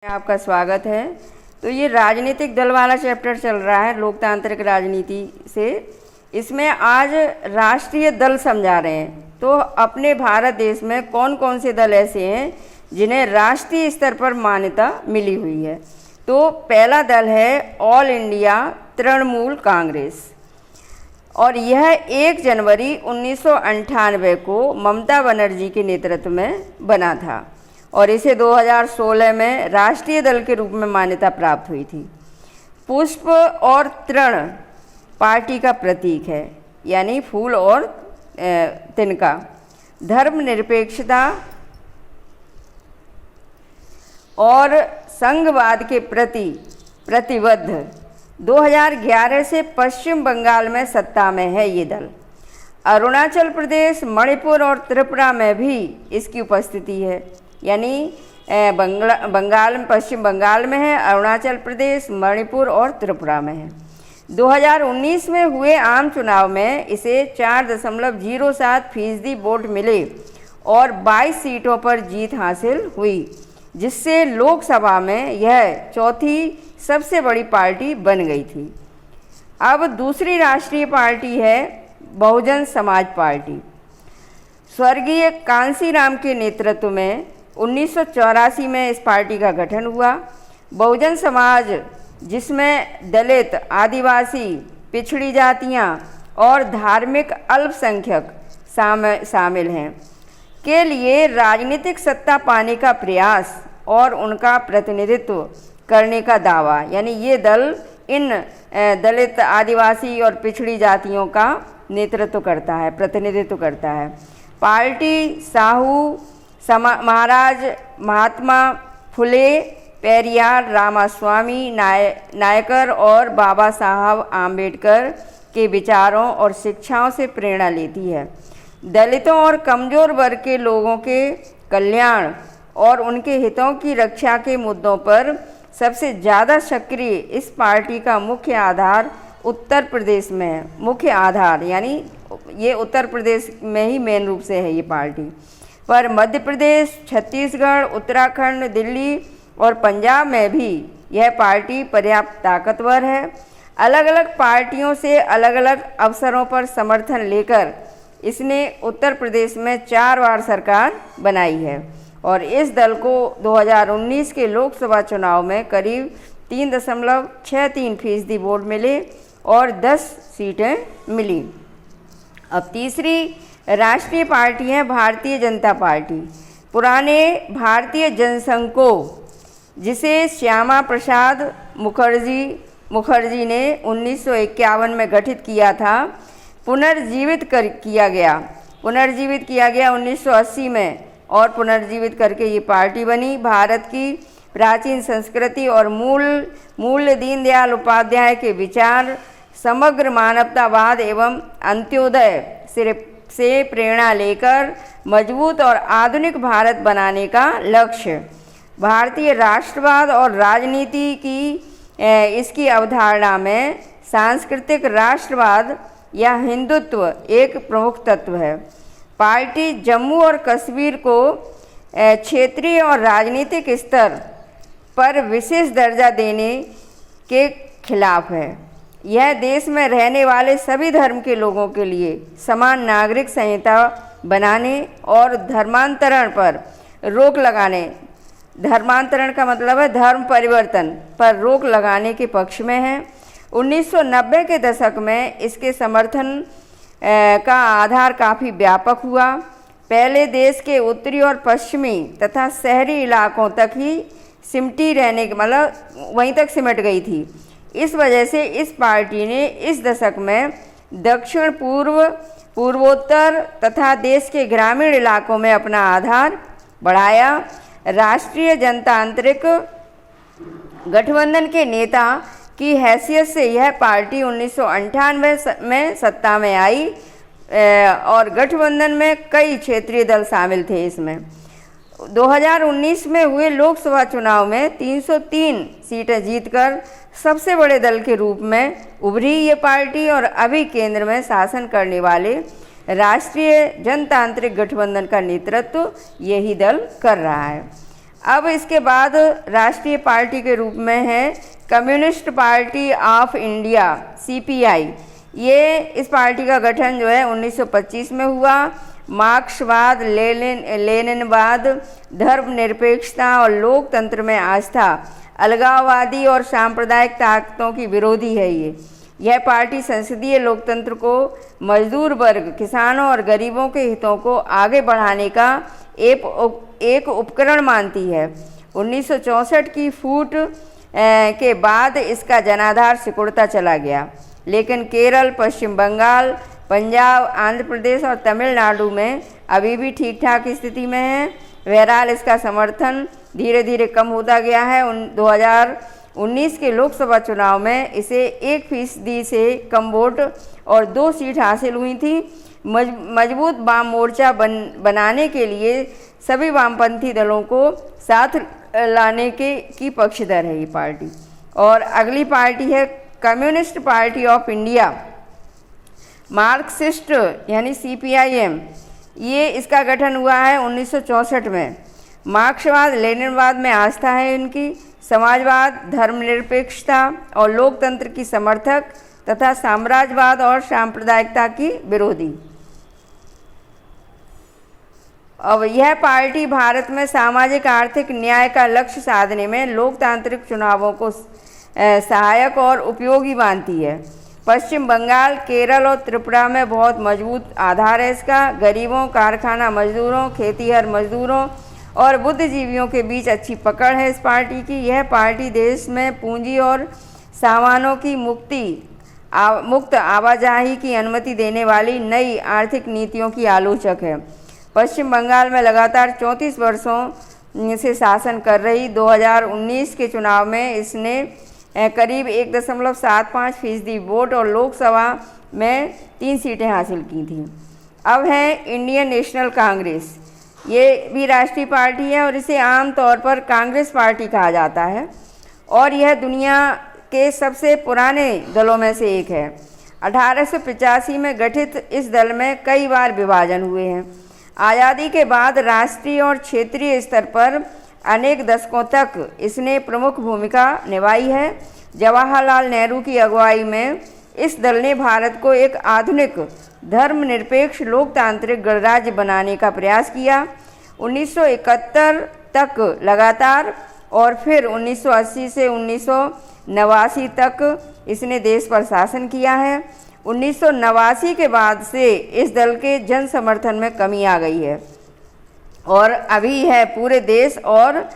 आपका स्वागत है। तो ये राजनीतिक दल वाला चैप्टर चल रहा है लोकतांत्रिक राजनीति से। इसमें आज राष्ट्रीय दल समझा रहे हैं। तो अपने भारत देश में कौन कौन से दल ऐसे हैं जिन्हें राष्ट्रीय स्तर पर मान्यता मिली हुई है। तो पहला दल है ऑल इंडिया तृणमूल कांग्रेस और यह 1 जनवरी 1998 को ममता बनर्जी के नेतृत्व में बना था और इसे 2016 में राष्ट्रीय दल के रूप में मान्यता प्राप्त हुई थी। पुष्प और तृण पार्टी का प्रतीक है, यानी फूल और तिनका। धर्मनिरपेक्षता और संघवाद के प्रति प्रतिबद्ध 2011 से पश्चिम बंगाल में सत्ता में है ये दल। अरुणाचल प्रदेश, मणिपुर और त्रिपुरा में भी इसकी उपस्थिति है, यानी बंगाल में, पश्चिम बंगाल में है, अरुणाचल प्रदेश, मणिपुर और त्रिपुरा में है। 2019 में हुए आम चुनाव में इसे 4.07% वोट मिले और 22 सीटों पर जीत हासिल हुई, जिससे लोकसभा में यह चौथी सबसे बड़ी पार्टी बन गई थी। अब दूसरी राष्ट्रीय पार्टी है बहुजन समाज पार्टी। स्वर्गीय कांसीराम के नेतृत्व में 1984 में इस पार्टी का गठन हुआ। बहुजन समाज, जिसमें दलित, आदिवासी, पिछड़ी जातियां और धार्मिक अल्पसंख्यक शामिल हैं, के लिए राजनीतिक सत्ता पाने का प्रयास और उनका प्रतिनिधित्व करने का दावा, यानी ये दल इन दलित, आदिवासी और पिछड़ी जातियों का नेतृत्व करता है, प्रतिनिधित्व करता है। पार्टी साहू महाराज, महात्मा फुले, पेरियार, रामास्वामी नायकर और बाबा साहब आम्बेडकर के विचारों और शिक्षाओं से प्रेरणा लेती है। दलितों और कमज़ोर वर्ग के लोगों के कल्याण और उनके हितों की रक्षा के मुद्दों पर सबसे ज़्यादा सक्रिय इस पार्टी का मुख्य आधार उत्तर प्रदेश में है। मुख्य आधार यानी ये उत्तर प्रदेश में ही मेन रूप से है ये पार्टी, पर मध्य प्रदेश, छत्तीसगढ़, उत्तराखंड, दिल्ली और पंजाब में भी यह पार्टी पर्याप्त ताकतवर है। अलग अलग पार्टियों से अलग अलग अवसरों पर समर्थन लेकर इसने उत्तर प्रदेश में 4 बार सरकार बनाई है और इस दल को 2019 के लोकसभा चुनाव में करीब 3.63% वोट मिले और 10 सीटें मिली। अब तीसरी राष्ट्रीय पार्टी है भारतीय जनता पार्टी। पुराने भारतीय जनसंघ को, जिसे श्यामा प्रसाद मुखर्जी ने 1951 में गठित किया था, पुनर्जीवित किया गया 1980 में और पुनर्जीवित करके ये पार्टी बनी। भारत की प्राचीन संस्कृति और मूल दीनदयाल उपाध्याय के विचार, समग्र मानवतावाद एवं अंत्योदय से प्रेरणा लेकर मजबूत और आधुनिक भारत बनाने का लक्ष्य। भारतीय राष्ट्रवाद और राजनीति की इसकी अवधारणा में सांस्कृतिक राष्ट्रवाद या हिंदुत्व एक प्रमुख तत्व है। पार्टी जम्मू और कश्मीर को क्षेत्रीय और राजनीतिक स्तर पर विशेष दर्जा देने के खिलाफ है। यह देश में रहने वाले सभी धर्म के लोगों के लिए समान नागरिक संहिता बनाने और धर्मांतरण पर रोक लगाने, धर्मांतरण का मतलब है धर्म परिवर्तन पर रोक लगाने के पक्ष में है। 1990 के दशक में इसके समर्थन का आधार काफ़ी व्यापक हुआ। पहले देश के उत्तरी और पश्चिमी तथा शहरी इलाकों तक ही सिमटी रहने के मतलब वहीं तक सिमट गई थी। इस वजह से इस पार्टी ने इस दशक में दक्षिण पूर्वोत्तर तथा देश के ग्रामीण इलाकों में अपना आधार बढ़ाया। राष्ट्रीय जनतांत्रिक गठबंधन के नेता की हैसियत से यह पार्टी 1998 में सत्ता में आई और गठबंधन में कई क्षेत्रीय दल शामिल थे। इसमें 2019 में हुए लोकसभा चुनाव में 303 सीटें जीतकर सबसे बड़े दल के रूप में उभरी ये पार्टी और अभी केंद्र में शासन करने वाले राष्ट्रीय जनतांत्रिक गठबंधन का नेतृत्व यही दल कर रहा है। अब इसके बाद राष्ट्रीय पार्टी के रूप में है communist party of India CPI। ये इस पार्टी का गठन जो है 1925 में हुआ। मार्क्सवाद, लेनिनवाद, धर्मनिरपेक्षता और लोकतंत्र में आस्था, अलगाववादी और सांप्रदायिक ताकतों की विरोधी है। यह पार्टी संसदीय लोकतंत्र को मजदूर वर्ग, किसानों और गरीबों के हितों को आगे बढ़ाने का एक उपकरण मानती है। 1964 की फूट के बाद इसका जनाधार सिकुड़ता चला गया, लेकिन केरल, पश्चिम बंगाल, पंजाब, आंध्र प्रदेश और तमिलनाडु में अभी भी ठीक ठाक स्थिति में है। बहरहाल इसका समर्थन धीरे धीरे कम होता गया है। 2019 के लोकसभा चुनाव में इसे 1% से कम वोट और 2 सीट हासिल हुई थी। मजबूत वाम मोर्चा बनाने के लिए सभी वामपंथी दलों को साथ लाने की पक्षधर है ये पार्टी। और अगली पार्टी है communist party of India, Marxist यानी CPIM। ये इसका गठन हुआ है 1964 में। मार्क्सवाद, लेनिनवाद में आस्था है इनकी। समाजवाद, धर्मनिरपेक्षता और लोकतंत्र की समर्थक तथा साम्राज्यवाद और सांप्रदायिकता की विरोधी। अब यह पार्टी भारत में सामाजिक आर्थिक न्याय का लक्ष्य साधने में लोकतांत्रिक चुनावों को सहायक और उपयोगी मानती है। पश्चिम बंगाल, केरल और त्रिपुरा में बहुत मजबूत आधार है इसका। गरीबों, कारखाना मजदूरों, खेतीहर मजदूरों और बुद्धिजीवियों के बीच अच्छी पकड़ है इस पार्टी की। यह पार्टी देश में पूंजी और सामानों की मुक्त आवाजाही की अनुमति देने वाली नई आर्थिक नीतियों की आलोचक है। पश्चिम बंगाल में लगातार 34 वर्षों से शासन कर रही 2019 के चुनाव में इसने करीब 1.75% वोट और लोकसभा में 3 सीटें हासिल की थीं। अब है इंडियन नेशनल कांग्रेस। ये भी राष्ट्रीय पार्टी है और इसे आमतौर पर कांग्रेस पार्टी कहा जाता है और यह दुनिया के सबसे पुराने दलों में से एक है। 1885 में गठित इस दल में कई बार विभाजन हुए हैं। आज़ादी के बाद राष्ट्रीय और क्षेत्रीय स्तर पर अनेक दशकों तक इसने प्रमुख भूमिका निभाई है। जवाहरलाल नेहरू की अगुवाई में इस दल ने भारत को एक आधुनिक धर्मनिरपेक्ष लोकतांत्रिक गणराज्य बनाने का प्रयास किया। 1971 तक लगातार और फिर 1980 से 1989 तक इसने देश पर शासन किया है। 1989 के बाद से इस दल के जन समर्थन में कमी आ गई है और अभी है पूरे देश और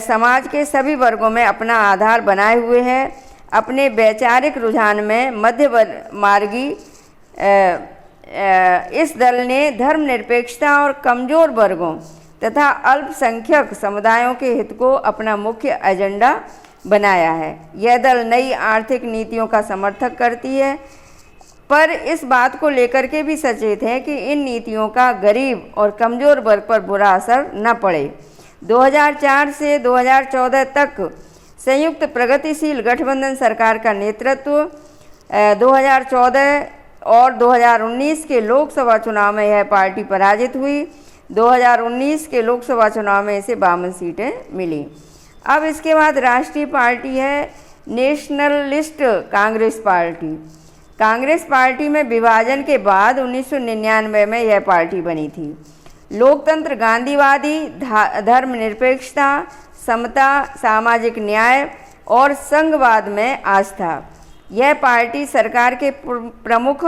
समाज के सभी वर्गों में अपना आधार बनाए हुए है। अपने वैचारिक रुझान में मध्य मार्गी इस दल ने धर्मनिरपेक्षता और कमज़ोर वर्गों तथा अल्पसंख्यक समुदायों के हित को अपना मुख्य एजेंडा बनाया है। यह दल नई आर्थिक नीतियों का समर्थन करती है, पर इस बात को लेकर के भी सचेत है कि इन नीतियों का गरीब और कमज़ोर वर्ग पर बुरा असर न पड़े। 2004 से 2014 तक संयुक्त प्रगतिशील गठबंधन सरकार का नेतृत्व 2014 और 2019 के लोकसभा चुनाव में यह पार्टी पराजित हुई। 2019 के लोकसभा चुनाव में इसे 52 सीटें मिली। अब इसके बाद राष्ट्रीय पार्टी है nationalist Congress party. Congress party में विभाजन के बाद 1999 में यह पार्टी बनी थी। लोकतंत्र, गांधीवादी, धर्मनिरपेक्षता, समता, सामाजिक न्याय और संघवाद में आस्था। यह पार्टी सरकार के प्रमुख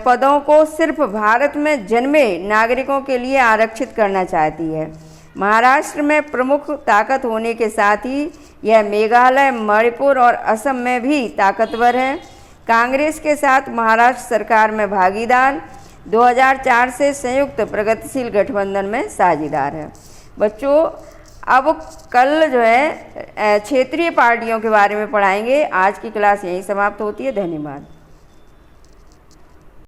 पदों को सिर्फ भारत में जन्मे नागरिकों के लिए आरक्षित करना चाहती है। महाराष्ट्र में प्रमुख ताकत होने के साथ ही यह मेघालय, मणिपुर और असम में भी ताकतवर है। कांग्रेस के साथ महाराष्ट्र सरकार में भागीदार, 2004 से संयुक्त प्रगतिशील गठबंधन में साझेदार है। बच्चों, अब कल जो है क्षेत्रीय पार्टियों के बारे में पढ़ाएंगे। आज की क्लास यहीं समाप्त होती है। धन्यवाद।